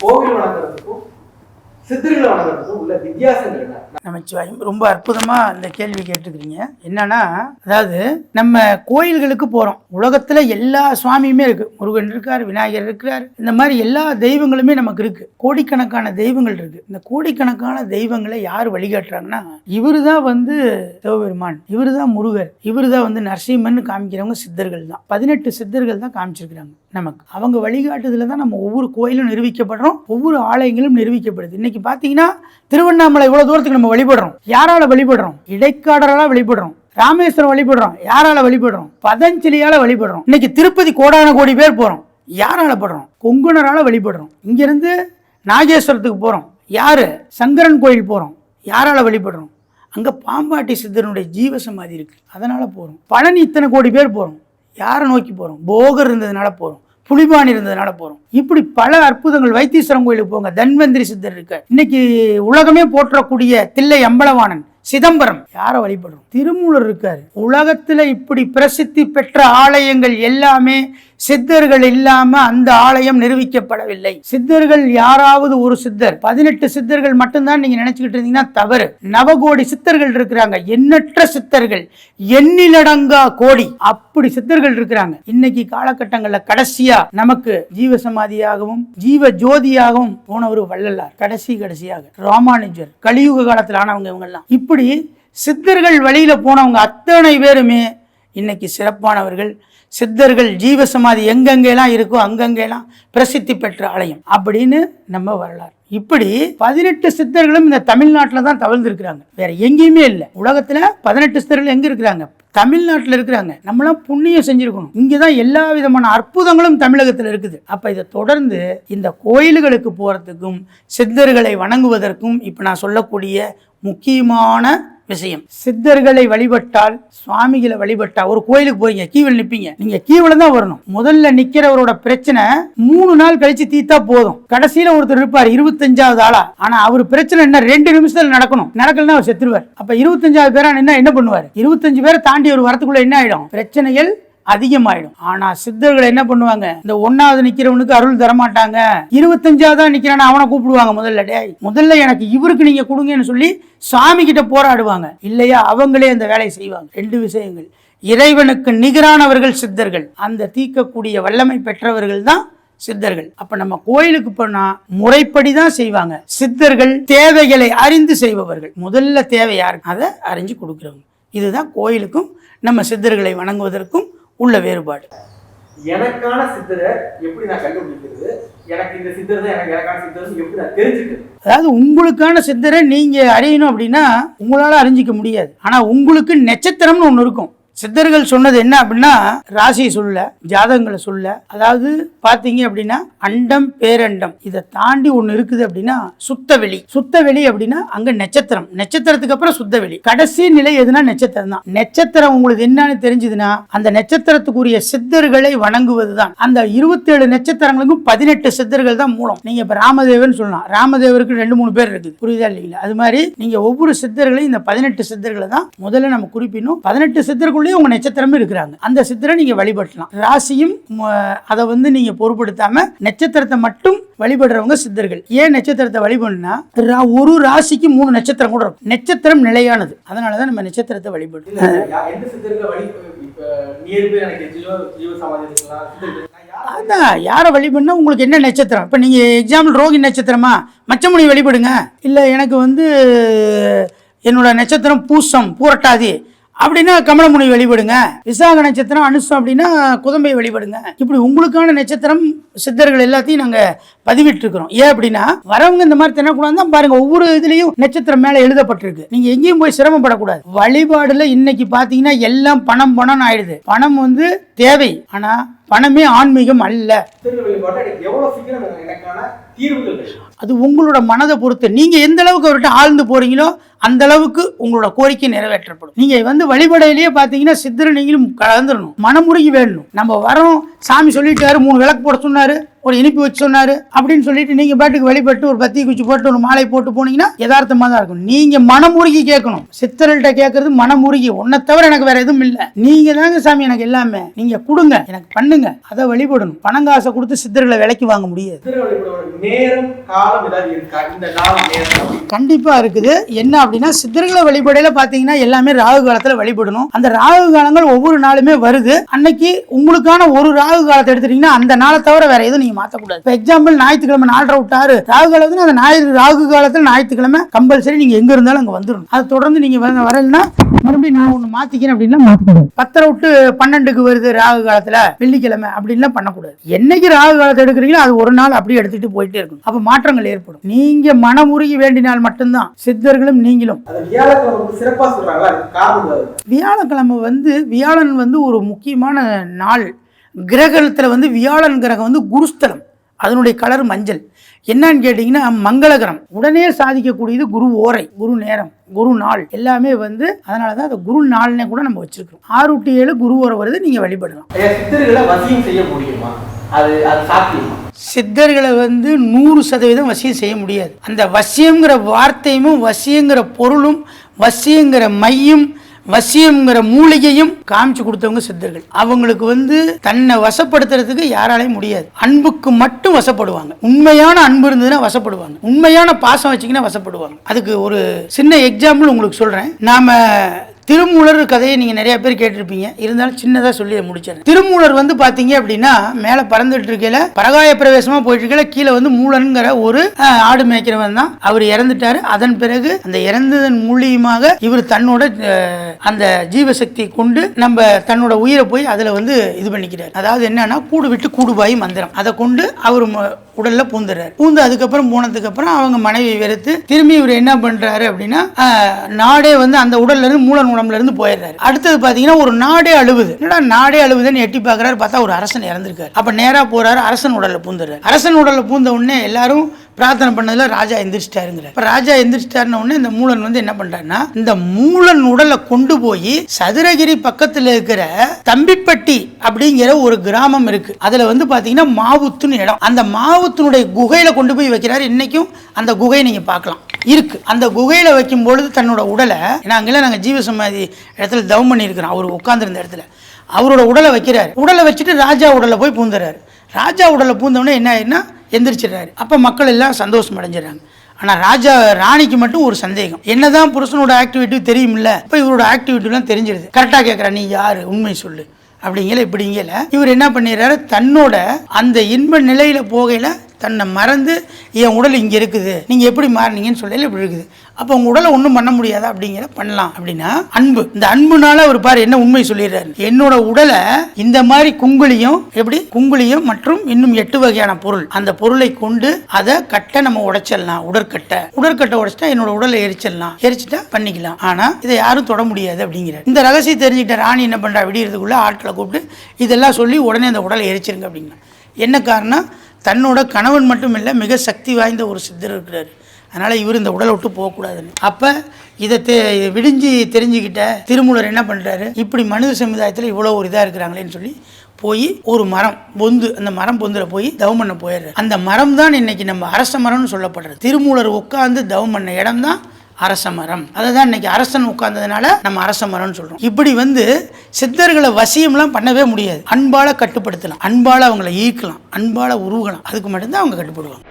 கோவில் வணங்குறதுக்கும் சித்தர்களை வணங்குறதுக்கும் உள்ள வித்தியாசங்கள் என்ன? நமச்சிவாயம், ரொம்ப அற்புதமா இந்த கேள்வி கேட்டுக்கிறீங்க. என்னன்னா, அதாவது நம்ம கோயில்களுக்கு போறோம், உலகத்துல எல்லா சுவாமியுமே இருக்கு, முருகன் இருக்கார், விநாயகர் இருக்கிறார், இந்த மாதிரி எல்லா தெய்வங்களுமே நமக்கு இருக்கு, கோடிக்கணக்கான தெய்வங்கள் இருக்கு. இந்த கோடிக்கணக்கான தெய்வங்களை யார் வழிகாட்டுறாங்கன்னா, இவரு தான் வந்து சிவபெருமான், இவரு தான் முருகர், இவரு தான் வந்து நரசிம்மன் காமிக்கிறவங்க சித்தர்கள் தான். 18 சித்தர்கள் தான் காமிச்சிருக்கிறாங்க நமக்கு. அவங்க வழிகாட்டுதல தான் நம்ம ஒவ்வொரு கோயிலும் நிரூபிக்கப்படுறோம், ஒவ்வொரு ஆலயங்களும் நிரூபிக்கப்படுது. இன்னைக்கு பாத்தீங்கன்னா திருவண்ணாமலை இவ்வளவு தூரத்துக்கு நம்ம வழிபடுறோம், யாரால வழிபடுறோம்? இடைக்காடரால வழிபடுறோம். ராமேஸ்வரம் வழிபடுறோம், யாரால வழிபடுறோம்? பதஞ்சலியால வழிபடுறோம். இன்னைக்கு திருப்பதி கோடான கோடி பேர் போறோம், யாரால படுறோம்? கொங்குனரால வழிபடுறோம். இங்க இருந்து நாகேஸ்வரத்துக்கு போறோம், யாரு? சங்கரன் கோயில் போறோம், யாரால வழிபடுறோம்? அங்க பாம்பாட்டி சித்தனுடைய ஜீவ சமாதி இருக்கு, அதனால போறோம். பழனி இத்தனை கோடி பேர் போறோம், யாரை நோக்கி போறோம்? போகர் இருந்ததுனால போறோம், புலிபாணி இருந்ததுனால போறோம். இப்படி பல அற்புதங்கள். வைத்தீஸ்வரன் கோயிலுக்கு போங்க, தன்வந்திரி சித்தர் இருக்க. இன்னைக்கு உலகமே போற்றக்கூடிய தில்லை அம்பலவாணன், சிதம்பரம், யாரை வழிபடுறோம்? திருமூலர் இருக்காரு. உலகத்துல இப்படி பிரசித்தி பெற்ற ஆலயங்கள் எல்லாமே சித்தர்கள் இல்லாம அந்த ஆலயம் நிரூபிக்கப்படவில்லை. சித்தர்கள் யாராவது ஒரு சித்தர், 18 சித்தர்கள் மட்டும்தான் நீங்க நினைச்சுக்கிட்டு இருந்தீங்கன்னா தவறு. நவகோடி சித்தர்கள் இருக்கிறாங்க, எண்ணற்ற சித்தர்கள், எண்ணிலடங்கா கோடி, அப்படி சித்தர்கள் இருக்கிறாங்க. இன்னைக்கு காலகட்டங்கள்ல கடைசியா நமக்கு ஜீவசமாதியாகவும் ஜீவ ஜோதியாகவும் போனவர் வள்ளலார், கடைசியாக ராமானுஜர், கலியுக காலத்தில் ஆனவங்க இவங்க எல்லாம். இப்படி சித்தர்கள் வழியில போனவங்க அத்தனை பேருமே இன்னைக்கு சிறப்பானவர்கள். சித்தர்கள் ஜீவசமாதி எங்கெங்கெல்லாம் இருக்கோ அங்கங்கெல்லாம் பிரசித்தி பெற்ற ஆலயம் அப்படின்னு நம்ம வரலாறு. இப்படி 18 சித்தர்களும் இந்த தமிழ்நாட்டில் தான் தவழ்ந்திருக்கிறாங்க, வேற எங்கேயுமே இல்லை. உலகத்துல 18 சித்தர்கள் எங்க இருக்கிறாங்க? தமிழ்நாட்டில் இருக்கிறாங்க. நம்மளாம் புண்ணியம் செஞ்சிருக்கணும். இங்கதான் எல்லா விதமான அற்புதங்களும் தமிழகத்தில் இருக்குது. அப்ப இதை தொடர்ந்து இந்த கோயில்களுக்கு போறதுக்கும் சித்தர்களை வணங்குவதற்கும் இப்ப நான் சொல்லக்கூடிய முக்கியமான விஷயம், சித்தர்களை வழிபட்டால், சுவாமிகளை வழிபட்டா, ஒரு கோயிலுக்கு போறீங்க, கீவில் நிப்பீங்க, நீங்க கீவில் தான் வரணும். முதல்ல நிக்கிறவரோட பிரச்சனை 3 நாள் கழிச்சு தீத்தா போதும். கடைசியில ஒருத்தர் இருப்பார் 25வது ஆளா, ஆனா அவர் பிரச்சனை என்ன 2 நிமிஷத்துல நடக்கணும், நடக்கலன்னா அவர் செத்துருவார். அப்ப 25வது பேரா என்ன பண்ணுவார்? 25 பேரை தாண்டி ஒரு வரத்துக்குள்ள என்ன ஆயிடும்? பிரச்சனைகள் அதிகமாயிடும். ஆனா சித்தர்கள் என்ன பண்ணுவாங்க? இந்த 1வது நிக்கிறவனுக்கு அருள் தரமாட்டாங்க, 25வது நிக்கிறான அவனை கூப்பிடுவாங்க. முதல்ல எனக்கு இவருக்கு நீங்க கொடுங்கன்னு சொல்லி சாமி கிட்ட போராடுவாங்க. இல்லையா அவங்களே அந்த வேலையை செய்வாங்க. 2 விஷயங்கள். இறைவனுக்கு நிகரானவர்கள் சித்தர்கள், அந்த தீர்க்கக்கூடிய வல்லமை பெற்றவர்கள் தான் சித்தர்கள். அப்ப நம்ம கோயிலுக்கு போனா முறைப்படி தான் செய்வாங்க. சித்தர்கள் தேவைகளை அறிந்து செய்பவர்கள். முதல்ல தேவை யாரு? அதை அறிஞ்சு கொடுக்கிறவங்க. இதுதான் கோயிலுக்கும் நம்ம சித்தர்களை வணங்குவதற்கும் உள்ள வேறுபாடு. எனக்கான சித்தரை எப்படி நான் கண்டுபிடிக்கிறது? எனக்கு இந்த சித்தர் தான் எனக்கான சித்தர் எப்படி நான் தெரிஞ்சுக்கிறது? அதாவது உங்களுக்கான சித்தரை நீங்க அறியணும் அப்படின்னா உங்களால அறிஞ்சிக்க முடியாது. ஆனா உங்களுக்கு நட்சத்திரம்னு ஒண்ணு இருக்கும். சித்தர்கள் சொன்னது என்ன அப்படின்னா, ராசியை சொல்ல, ஜாதகங்களை சொல்ல. அதாவது பாத்தீங்க அப்படின்னா அண்டம் பேரண்டம் இதை தாண்டி ஒண்ணு இருக்குது அப்படின்னா சுத்தவெளி. சுத்தவெளி அப்படின்னா அங்க நட்சத்திரம், நட்சத்திரத்துக்கு அப்புறம் சுத்தவெளி, கடைசி நிலை எதுனா நட்சத்திரம் தான். நட்சத்திரம் உங்களுக்கு என்னன்னு தெரிஞ்சதுன்னா அந்த நட்சத்திரத்துக்குரிய சித்தர்களை வணங்குவதுதான். அந்த 27 நட்சத்திரங்களுக்கும் 18 சித்தர்கள் தான் மூலம். நீங்க இப்ப ராமதேவன் சொல்லலாம், ராமதேவருக்கு 2-3 பேர் இருக்குது, புரியுதா இல்லைங்களா? அது மாதிரி நீங்க ஒவ்வொரு சித்தர்களையும் இந்த 18 சித்தர்களை தான் முதல்ல நம்ம குறிப்பிடணும். 18 சித்தர்கள் உங்க நட்சத்திரமும் இருக்கிறாங்க, அந்த சித்தரை நீங்க வழிபடலாம். ராசியும் அதை வந்து நீங்க பொருட்படுத்தாம நட்சத்திரத்தை மட்டும் வழிபடுறவங்க சித்தர்கள். ஏன் நட்சத்திரத்தை வழிபடுனா, ஒரு ராசிக்கு 3 நட்சத்திரம் கூட இருக்கும். நட்சத்திரம் நிலையானது, அதனாலதான் நம்ம நட்சத்திரத்தை வழிபடுறோம். அதான் யாரை வழிபடுனா உங்களுக்கு என்ன நட்சத்திரம். இப்ப நீங்க எக்ஸாம்பிள் ரோகி நட்சத்திரமா, மச்சமுனி வழிபடுங்க. இல்ல எனக்கு வந்து என்னோட நட்சத்திரம் பூசம் பூரட்டாதி அப்படின்னா கமலமுனி வழிபடுங்க. விசாக நட்சத்திரம் அனுசம் அப்படின்னா குதம்பை வழிபடுங்க. இப்படி உங்களுக்கான நட்சத்திரம் சித்தர்கள் எல்லாத்தையும் நாங்க பதிவிட்டு இருக்கிறோம். ஏன் அப்படின்னா வரவங்க இந்த மாதிரி தெரியக்கூடாது தான் பாருங்க, ஒவ்வொரு இதுலயும் நட்சத்திரம் மேல எழுதப்பட்டிருக்கு. நீங்க எங்கேயும் போய் சிரமப்படக்கூடாது. வழிபாடுல இன்னைக்கு பாத்தீங்கன்னா எல்லாம் பணம் ஆயிடுது. பணம் வந்து தேவை, ஆனா பணமே ஆன்மீகம் அல்ல. அது உங்களோட மனதை பொறுத்து. நீங்க எந்த அளவுக்கு அவர்கிட்ட ஆழ்ந்து போறீங்களோ அந்த அளவுக்கு உங்களோட கோரிக்கை நிறைவேற்றப்படும். நீங்க வந்து வழிபடையிலேயே பாத்தீங்கன்னா சித்தரை நீங்களும் கலந்துடணும், மனமுருகி வேணும். நம்ம வரோம், சாமி சொல்லிட்டாரு, 3 விளக்கு போட சொன்னாரு, ஒரு இனிப்பு வச்சு சொன்னாரு அப்படின்னு சொல்லிட்டு நீங்க பாட்டுக்கு வழிபட்டு ஒரு பத்தி குச்சி போட்டு ஒரு மாலை போட்டு போனீங்கன்னா யதார்த்தமா தான் இருக்கும். நீங்க மனமுருகி கேட்கணும். சித்தர்கள்ட்ட கேட்கறது மனமுருகி, உன்னை தவிர எனக்கு வேற எதுவும் இல்லை, நீங்க தாங்க சாமி எனக்கு எல்லாமே, நீங்க கொடுங்க, எனக்கு பண்ணுங்க, அதை வழிபடணும். பணம் காசை கொடுத்து சித்தர்களை விலைக்கு வாங்க முடியாது. நேரம் காலம் ஏதாவது இருக்கா? இந்த நாள் நேரம் கண்டிப்பா இருக்குது. என்ன அப்படின்னா சித்தர்களை வழிபடையில பாத்தீங்கன்னா எல்லாமே ராகு காலத்துல வழிபடணும். அந்த ராகு காலங்கள் ஒவ்வொரு நாளுமே வருது. அன்னைக்கு உங்களுக்கான ஒரு ராகு காலத்தை எடுத்துட்டீங்கன்னா அந்த நாளை தவிர வேற எதுவும் நீங்க மாற்றக்கூடாது. இப்போ எக்ஸாம்பிள் ஞாயிற்றுக்கிழமை 4:06 ராகு காலத்துல அந்த ராகு காலத்தில் ஞாயிற்றுக்கிழமை கம்பல்சரி நீங்க எங்க இருந்தாலும் அங்க வந்துடணும். அதை தொடர்ந்து நீங்க வரலன்னா மறுபடியும் நான் ஒண்ணு மாத்திக்கிறேன் அப்படின்னா மாற்றக்கூடாது. 10:12 வருது ராகு காலத்துல வெள்ளிக்கிழமை அப்படின்லாம் பண்ணக்கூடாது. என்னைக்கு ராகு காலத்தை எடுக்கிறீங்களோ அது ஒரு நாள் அப்படியே எடுத்துட்டு போயிட்டே இருக்கும். அப்ப மாற்றங்கள் ஏற்படும். நீங்க மனமுருகி வேண்டினால் மட்டும்தான் சித்தர்களும் நீங்களும். வியாழக்கிழமை வந்து வியாழன் வந்து ஒரு முக்கியமான நாள். கிரகத்தில் வந்து வியாழன் கிரகம் வந்து குருஸ்தலம், அதனுடைய கலர் மஞ்சள். என்னன்னு கேட்டிங்கன்னா மங்களகரம், உடனே சாதிக்கக்கூடியது குரு ஓரை, குரு நேரம், குரு நாள் எல்லாமே வந்து அதனால தான் அதை குரு நாள்னே கூட நம்ம வச்சிருக்கோம். 6-7 குரு ஓரை வருது, நீங்கள் வழிபடலாம். சித்தர்களை வசியம் செய்ய முடியுமா? அது சாத்தியமா? சித்தர்களை வந்து 100% வசியம் செய்ய முடியாது. அந்த வசியங்கிற வார்த்தையும் வசியங்கிற பொருளும் வசியங்கிற மையும் வசியங்கிற மூலிகையும் காமிச்சு கொடுத்தவங்க சித்தர்கள். அவங்களுக்கு வந்து தன்னை வசப்படுத்துறதுக்கு யாராலையும் முடியாது. அன்புக்கு மட்டும் வசப்படுவாங்க. உண்மையான அன்பு இருந்ததுன்னா வசப்படுவாங்க, உண்மையான பாசம் வச்சிங்கன்னா வசப்படுவாங்க. அதுக்கு ஒரு சின்ன எக்ஸாம்பிள் உங்களுக்கு சொல்றேன். நாம திருமூலர் கதையை நீங்கள் நிறைய பேர் கேட்டிருப்பீங்க, இருந்தாலும் சின்னதாக சொல்லி முடிச்சிடறேன். திருமூலர் வந்து பார்த்தீங்க அப்படின்னா மேலே பறந்துட்டு இருக்கையில பரகாய பிரவேசமாக போயிட்டு இருக்கையில கீழே வந்து மூலன்கிற ஒரு ஆடு மேய்க்கிறவன் தான். அவர் இறந்துட்டாரு. அதன் பிறகு அந்த இறந்ததன் மூலியமாக இவர் தன்னோட அந்த ஜீவசக்தியை கொண்டு நம்ம தன்னோட உயிரை போய் அதில் வந்து இது பண்ணிக்கிறார். அதாவது என்னன்னா கூடு விட்டு கூடுபாய் மந்திரம், அதை கொண்டு அவர் உடல்ல பூந்துறாரு. பூந்து அதுக்கப்புறம் போனதுக்கு அப்புறம் அவங்க மனைவி வெறுத்து திரும்பி இவர் என்ன பண்றாரு அப்படின்னா நாடே வந்து அந்த உடல்ல இருந்து மூலன் உடம்புல இருந்து போயிடுறாரு. அடுத்தது பாத்தீங்கன்னா ஒரு நாடே அழுவுது. என்னடா நாடே அழுவுதுன்னு எட்டி பாக்குறாரு, பார்த்தா ஒரு அரசன் இறந்திருக்காரு. அப்ப நேரா போறாரு, அரசன் உடல்ல பூந்துறாரு. அரசன் உடல்ல பூந்த உடனே எல்லாரும் பிரார்த்தனை பண்ணதுல ராஜா எந்திரிச்சிட்டாருங்கிற. இப்ப ராஜா எந்திரிச்சிட்டாருன்னு உடனே இந்த மூலன் வந்து என்ன பண்றாருன்னா இந்த மூலன் உடலை கொண்டு போய் சதுரகிரி பக்கத்துல இருக்கிற தம்பிப்பட்டி அப்படிங்கிற ஒரு கிராமம் இருக்கு. அதுல வந்து பாத்தீங்கன்னா மாவுத்துன்னு இடம். அந்த மாவுத்தினுடைய குகையில கொண்டு போய் வைக்கிறாரு. இன்னைக்கும் அந்த குகையை நீங்க பார்க்கலாம் இருக்கு. அந்த குகையில வைக்கும் பொழுது தன்னோட உடலை நாங்க ஜீவசமாதி இடத்துல தவம் பண்ணி இருக்கிறோம். அவர் உட்கார்ந்துருந்த இடத்துல அவரோட உடலை வைக்கிறாரு. உடலை வச்சுட்டு ராஜா உடலை போய் பூந்துறாரு. ராஜா உடலை பூந்தவொடனே என்ன ஆயிடுனா எந்திரிச்சிடுறாரு. அப்போ மக்கள் எல்லாம் சந்தோஷம் அடைஞ்சிடறாங்க. ஆனால் ராணிக்கு மட்டும் ஒரு சந்தேகம். என்னதான் புருஷனோட ஆக்டிவிட்டி தெரியுமில்ல, இப்போ இவரோட ஆக்டிவிட்டிலாம் தெரிஞ்சிடுது. கரெக்டாக கேட்குறா, நீ யாரு, உண்மை சொல்லு அப்படிங்கல. இப்படிங்கல இவர் என்ன பண்ணிடுறாரு, தன்னோட அந்த இன்ப நிலையில போகையில தன்னை மறந்து என் உடல் இங்கே இருக்குது, நீங்கள் எப்படி மாறினீங்கன்னு சொல்லல இப்படி இருக்குது. அப்போ உங்கள் உடலை ஒன்றும் பண்ண முடியாதா அப்படிங்கிற பண்ணலாம் அப்படின்னா அன்பு. இந்த அன்புனால அவர் பாரு என்ன உண்மை சொல்லிடுறாரு, என்னோட உடலை இந்த மாதிரி குங்குளியும் எப்படி குங்குளியும் மற்றும் இன்னும் 8 வகையான பொருள், அந்த பொருளை கொண்டு அதை கட்டை நம்ம உடைச்சிடலாம். உடற்கட்டை உடைச்சிட்டா என்னோட உடலை எரிச்சிட்டா பண்ணிக்கலாம். ஆனால் இதை யாரும் தொட முடியாது அப்படிங்கிறார். இந்த ரகசியம் தெரிஞ்சுக்கிட்ட ராணி என்ன பண்ணுறா, விடியறதுக்குள்ள ஆட்களை கூப்பிட்டு இதெல்லாம் சொல்லி உடனே அந்த உடலை எரிச்சிருங்க அப்படின்னா. என்ன காரணம், தன்னோட கணவன் மட்டும் இல்லை, மிக சக்தி வாய்ந்த ஒரு சித்தர் இருக்கிறார். அதனால் இவர் இந்த உடலை விட்டு போகக்கூடாதுன்னு. அப்போ இதை விடிஞ்சு தெரிஞ்சுக்கிட்ட திருமூலர் என்ன பண்ணுறாரு, இப்படி மனித சமுதாயத்தில் இவ்வளோ ஒரு இதாக இருக்கிறாங்களேன்னு சொல்லி போய் ஒரு மரம் பொந்து, அந்த மரம் பொந்தில் போய் தவம் பண்ண போயிடுறாரு. அந்த மரம் தான் இன்னைக்கு நம்ம அரச மரம்னு சொல்லப்படுறது. திருமூலர் உட்கார்ந்து தவம் பண்ண இடம் தான் அரச மரம். அதை தான் இன்னைக்கு அரசன் உட்கார்ந்ததுனால நம்ம அரச மரம்னு சொல்றோம். இப்படி வந்து சித்தர்களை வசியம்லாம் பண்ணவே முடியாது. அன்பால கட்டுப்படுத்தலாம், அன்பால அவங்களை ஈர்க்கலாம், அன்பால உருவலாம். அதுக்கு மட்டும்தான் அவங்க கட்டுப்படுவாங்க.